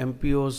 MPOs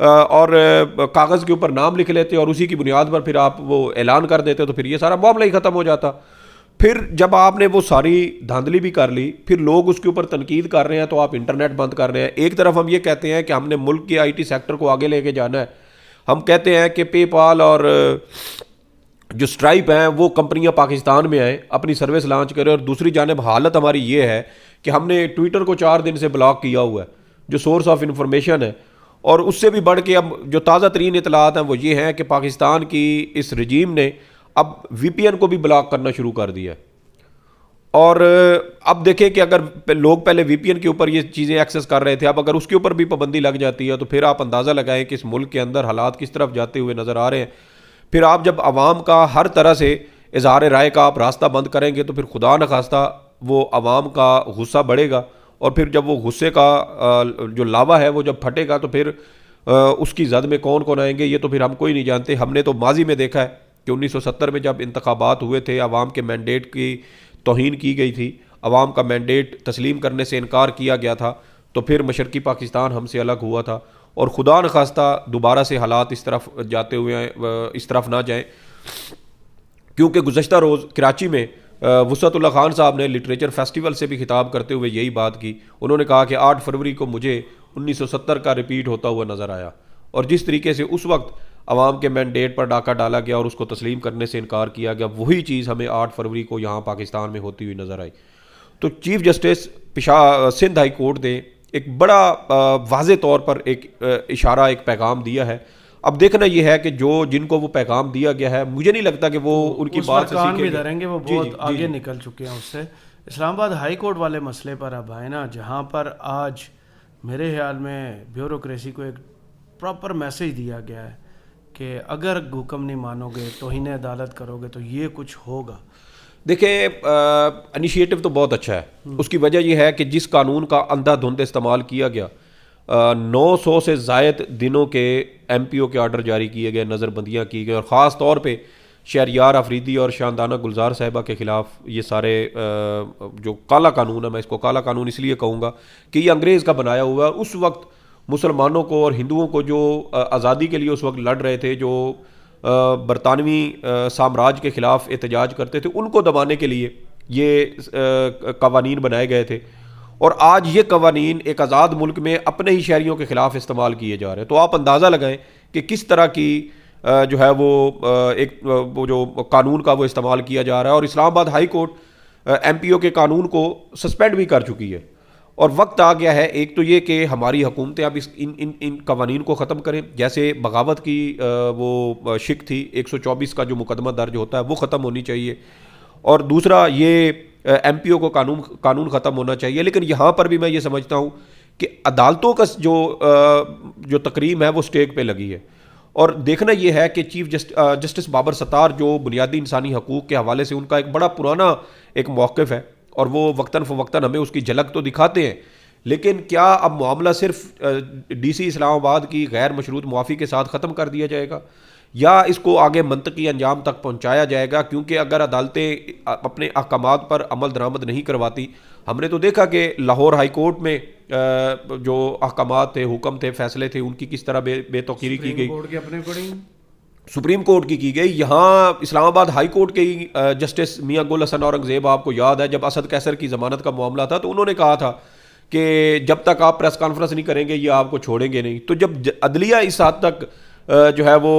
اور کاغذ کے اوپر نام لکھ لیتے اور اسی کی بنیاد پر پھر آپ وہ اعلان کر دیتے تو پھر یہ سارا معاملہ ہی ختم ہو جاتا. پھر جب آپ نے وہ ساری دھاندلی بھی کر لی, پھر لوگ اس کے اوپر تنقید کر رہے ہیں تو آپ انٹرنیٹ بند کر رہے ہیں. ایک طرف ہم یہ کہتے ہیں کہ ہم نے ملک کے آئی ٹی سیکٹر کو آگے لے کے جانا ہے, ہم کہتے ہیں کہ پے پال اور جو اسٹرائپ ہیں وہ کمپنیاں پاکستان میں آئیں, اپنی سروس لانچ کریں, اور دوسری جانب حالت ہماری یہ ہے کہ ہم نے ٹویٹر کو 4 دن سے بلاک کیا ہوا ہے جو سورس آف انفارمیشن ہے. اور اس سے بھی بڑھ کے اب جو تازہ ترین اطلاعات ہیں وہ یہ ہیں کہ پاکستان کی اس رجیم نے اب وی پی این کو بھی بلاک کرنا شروع کر دیا. اور اب دیکھیں کہ اگر لوگ پہلے وی پی این کے اوپر یہ چیزیں ایکسیس کر رہے تھے, اب اگر اس کے اوپر بھی پابندی لگ جاتی ہے تو پھر آپ اندازہ لگائیں کہ اس ملک کے اندر حالات کس طرف جاتے ہوئے نظر آ رہے ہیں. پھر آپ جب عوام کا ہر طرح سے اظہار رائے کا آپ راستہ بند کریں گے تو پھر خدا نخواستہ وہ عوام کا غصہ بڑھے گا, اور پھر جب وہ غصے کا جو لاوا ہے وہ جب پھٹے گا تو پھر اس کی زد میں کون کون آئیں گے یہ تو پھر ہم کوئی نہیں جانتے. ہم نے تو ماضی میں دیکھا ہے کہ 1970 میں جب انتخابات ہوئے تھے, عوام کے مینڈیٹ کی توہین کی گئی تھی, عوام کا مینڈیٹ تسلیم کرنے سے انکار کیا گیا تھا, تو پھر مشرقی پاکستان ہم سے الگ ہوا تھا. اور خدا نخواستہ دوبارہ سے حالات اس طرف جاتے ہوئے اس طرف نہ جائیں, کیونکہ گزشتہ روز کراچی میں وسعت اللہ خان صاحب نے لٹریچر فیسٹیول سے بھی خطاب کرتے ہوئے یہی بات کی. انہوں نے کہا کہ 8 فروری کو مجھے 1970 کا ریپیٹ ہوتا ہوا نظر آیا, اور جس طریقے سے اس وقت عوام کے مینڈیٹ پر ڈاکہ ڈالا گیا اور اس کو تسلیم کرنے سے انکار کیا گیا, وہی چیز ہمیں 8 فروری کو یہاں پاکستان میں ہوتی ہوئی نظر آئی. تو chief justice Sindh high court نے ایک بڑا واضح طور پر ایک اشارہ, ایک پیغام دیا ہے. اب دیکھنا یہ ہے کہ جن کو وہ پیغام دیا گیا ہے, مجھے نہیں لگتا کہ وہ ان کی بات سے کان بھی دھریں گے, وہ بہت آگے نکل چکے ہیں اس سے. اسلام آباد ہائی کورٹ والے مسئلے پر اب آئے نا, جہاں پر آج میرے خیال میں بیوروکریسی کو ایک پراپر میسج دیا گیا ہے کہ اگر حکم نہیں مانو گے, توہین عدالت کرو گے تو یہ کچھ ہوگا. دیکھیں انیشیٹو تو بہت اچھا ہے, اس کی وجہ یہ ہے کہ جس قانون کا اندھا دھند استعمال کیا گیا, 900 سے زائد دنوں کے ایم پی او کے آرڈر جاری کیے گئے, نظر بندیاں کی گئی, اور خاص طور پہ شہریار آفریدی اور شاندانہ گلزار صاحبہ کے خلاف یہ سارے جو کالا قانون ہے, میں اس کو کالا قانون اس لیے کہوں گا کہ یہ انگریز کا بنایا ہوا ہے. اس وقت مسلمانوں کو اور ہندوؤں کو جو آزادی کے لیے اس وقت لڑ رہے تھے, جو برطانوی سامراج کے خلاف احتجاج کرتے تھے, ان کو دبانے کے لیے یہ قوانین بنائے گئے تھے. اور آج یہ قوانین ایک آزاد ملک میں اپنے ہی شہریوں کے خلاف استعمال کیے جا رہے ہیں. تو آپ اندازہ لگائیں کہ کس طرح کی جو ہے وہ جو قانون کا وہ استعمال کیا جا رہا ہے. اور اسلام آباد ہائی کورٹ ایم پی او کے قانون کو سسپینڈ بھی کر چکی ہے, اور وقت آ گیا ہے ایک تو یہ کہ ہماری حکومتیں اب ان قوانین کو ختم کریں. جیسے بغاوت کی وہ شک تھی, 124 کا جو مقدمہ درج ہوتا ہے وہ ختم ہونی چاہیے, اور دوسرا یہ ایم پی او کو قانون ختم ہونا چاہیے. لیکن یہاں پر بھی میں یہ سمجھتا ہوں کہ عدالتوں کا جو تقریم ہے وہ اسٹیک پہ لگی ہے, اور دیکھنا یہ ہے کہ چیف جسٹس بابر ستار جو بنیادی انسانی حقوق کے حوالے سے ان کا ایک بڑا پرانا ایک موقف ہے, اور وہ وقتاً فوقتاً ہمیں اس کی جھلک تو دکھاتے ہیں. لیکن کیا اب معاملہ صرف ڈی سی اسلام آباد کی غیر مشروط معافی کے ساتھ ختم کر دیا جائے گا, یا اس کو آگے منطقی انجام تک پہنچایا جائے گا؟ کیونکہ اگر عدالتیں اپنے احکامات پر عمل درآمد نہیں کرواتی, ہم نے تو دیکھا کہ لاہور ہائی کورٹ میں جو احکامات تھے, حکم تھے, فیصلے تھے, ان کی کس طرح بے توقیری کی گئی, سپریم کورٹ کی گئی. یہاں اسلام آباد ہائی کورٹ کے ہی جسٹس میاں گل حسن اورنگزیب, آپ کو یاد ہے جب اسد کیسر کی ضمانت کا معاملہ تھا تو انہوں نے کہا تھا کہ جب تک آپ پریس کانفرنس نہیں کریں گے یہ آپ کو چھوڑیں گے نہیں. تو جب عدلیہ اس حد تک جو ہے وہ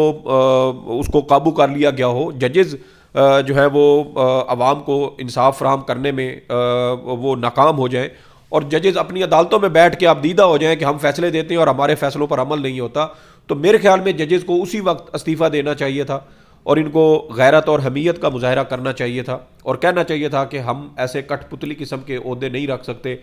اس کو قابو کر لیا گیا ہو, ججز جو ہے وہ عوام کو انصاف فراہم کرنے میں وہ ناکام ہو جائیں, اور ججز اپنی عدالتوں میں بیٹھ کے آپ دیدہ ہو جائیں کہ ہم فیصلے دیتے ہیں اور ہمارے فیصلوں پر عمل نہیں ہوتا, تو میرے خیال میں ججز کو اسی وقت استعفیٰ دینا چاہیے تھا, اور ان کو غیرت اور حمیت کا مظاہرہ کرنا چاہیے تھا, اور کہنا چاہیے تھا کہ ہم ایسے کٹ پتلی قسم کے عہدے نہیں رکھ سکتے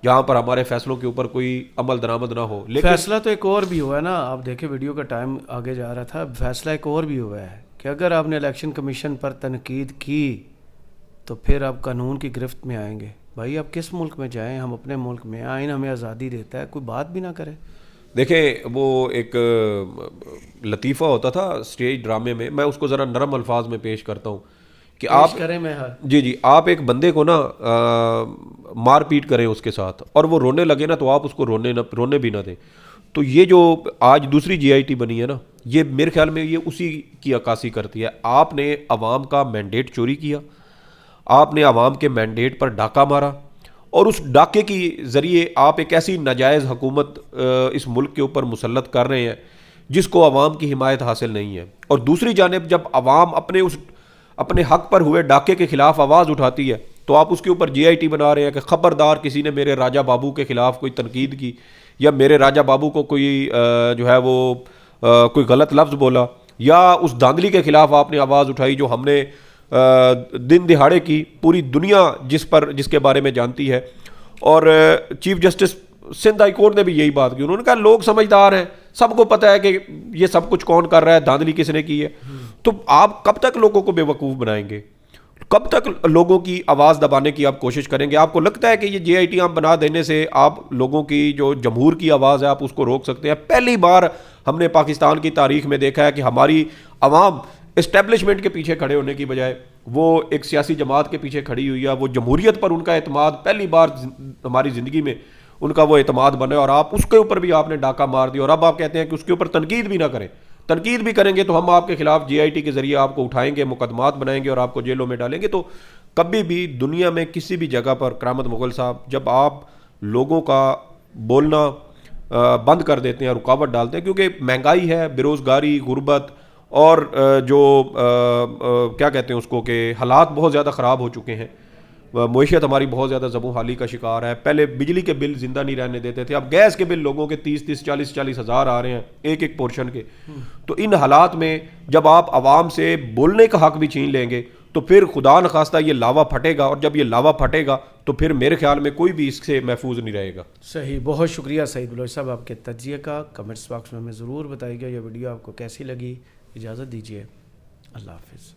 جہاں پر ہمارے فیصلوں کے اوپر کوئی عمل درآمد نہ ہو. لیکن فیصلہ تو ایک اور بھی ہوا ہے نا, آپ دیکھیں ویڈیو کا ٹائم آگے جا رہا تھا, فیصلہ ایک اور بھی ہوا ہے کہ اگر آپ نے الیکشن کمیشن پر تنقید کی تو پھر آپ قانون کی گرفت میں آئیں گے. بھائی آپ کس ملک میں جائیں, ہم اپنے ملک میں, آئین ہمیں آزادی دیتا ہے, کوئی بات بھی نہ کرے. دیکھیں وہ ایک لطیفہ ہوتا تھا اسٹیج ڈرامے میں, میں اس کو ذرا نرم الفاظ میں پیش کرتا ہوں کہ آپ کریں میں جی آپ ایک بندے کو نا مار پیٹ کریں اس کے ساتھ, اور وہ رونے لگے نا تو آپ اس کو رونے بھی نہ دیں. تو یہ جو آج دوسری جی آئی ٹی بنی ہے نا، یہ میرے خیال میں یہ اسی کی عکاسی کرتی ہے. آپ نے عوام کا مینڈیٹ چوری کیا، آپ نے عوام کے مینڈیٹ پر ڈاکہ مارا، اور اس ڈاکے کی ذریعے آپ ایک ایسی ناجائز حکومت اس ملک کے اوپر مسلط کر رہے ہیں جس کو عوام کی حمایت حاصل نہیں ہے. اور دوسری جانب جب عوام اپنے حق پر ہوئے ڈاکے کے خلاف آواز اٹھاتی ہے تو آپ اس کے اوپر جی آئی ٹی بنا رہے ہیں کہ خبردار کسی نے میرے راجہ بابو کے خلاف کوئی تنقید کی، یا میرے راجہ بابو کو کوئی جو ہے وہ کوئی غلط لفظ بولا، یا اس دھاندلی کے خلاف آپ نے آواز اٹھائی جو ہم نے دن دہاڑے کی، پوری دنیا جس کے بارے میں جانتی ہے. اور chief justice Sindh high court نے بھی یہی بات کی. انہوں نے کہا لوگ سمجھدار ہیں، سب کو پتہ ہے کہ یہ سب کچھ کون کر رہا ہے، دھاندلی کس نے کی ہے. تو آپ کب تک لوگوں کو بے وقوف بنائیں گے؟ کب تک لوگوں کی آواز دبانے کی آپ کوشش کریں گے؟ آپ کو لگتا ہے کہ یہ جے آئی ٹی آپ بنا دینے سے آپ لوگوں کی جو جمہور کی آواز ہے آپ اس کو روک سکتے ہیں؟ پہلی بار ہم نے پاکستان کی تاریخ میں دیکھا ہے کہ ہماری عوام اسٹیبلشمنٹ کے پیچھے کھڑے ہونے کی بجائے وہ ایک سیاسی جماعت کے پیچھے کھڑی ہوئی ہے. وہ جمہوریت پر ان کا اعتماد پہلی بار ہماری زندگی میں ان کا وہ اعتماد بنا، اور آپ اس کے اوپر بھی آپ نے ڈاکہ مار دیا. اور اب آپ کہتے ہیں کہ اس کے اوپر تنقید بھی نہ کریں. تنقید بھی کریں گے تو ہم آپ کے خلاف جی آئی ٹی کے ذریعے آپ کو اٹھائیں گے، مقدمات بنائیں گے اور آپ کو جیلوں میں ڈالیں گے. تو کبھی بھی دنیا میں کسی بھی جگہ پر کرامت مغل صاحب جب آپ لوگوں کا بولنا بند کر دیتے ہیں، رکاوٹ ڈالتے ہیں، کیونکہ مہنگائی ہے، بے روزگاری، غربت، اور جو کیا کہتے ہیں اس کو کہ حالات بہت زیادہ خراب ہو چکے ہیں، معیشت ہماری بہت زیادہ زبوں حالی کا شکار ہے. پہلے بجلی کے بل زندہ نہیں رہنے دیتے تھے، اب گیس کے بل لوگوں کے 30 40 ہزار آ رہے ہیں ایک پورشن کے. تو ان حالات میں جب آپ عوام سے بولنے کا حق بھی چھین لیں گے تو پھر خدا نخواستہ یہ لاوا پھٹے گا، اور جب یہ لاوا پھٹے گا تو پھر میرے خیال میں کوئی بھی اس سے محفوظ نہیں رہے گا. صحیح، بہت شکریہ سعید بلوچ صاحب آپ کے تجزیے کا. کمنٹس باکس میں ہمیں ضرور بتائیے گا یہ ویڈیو آپ کو کیسی لگی. اجازت دیجیے، اللہ حافظ.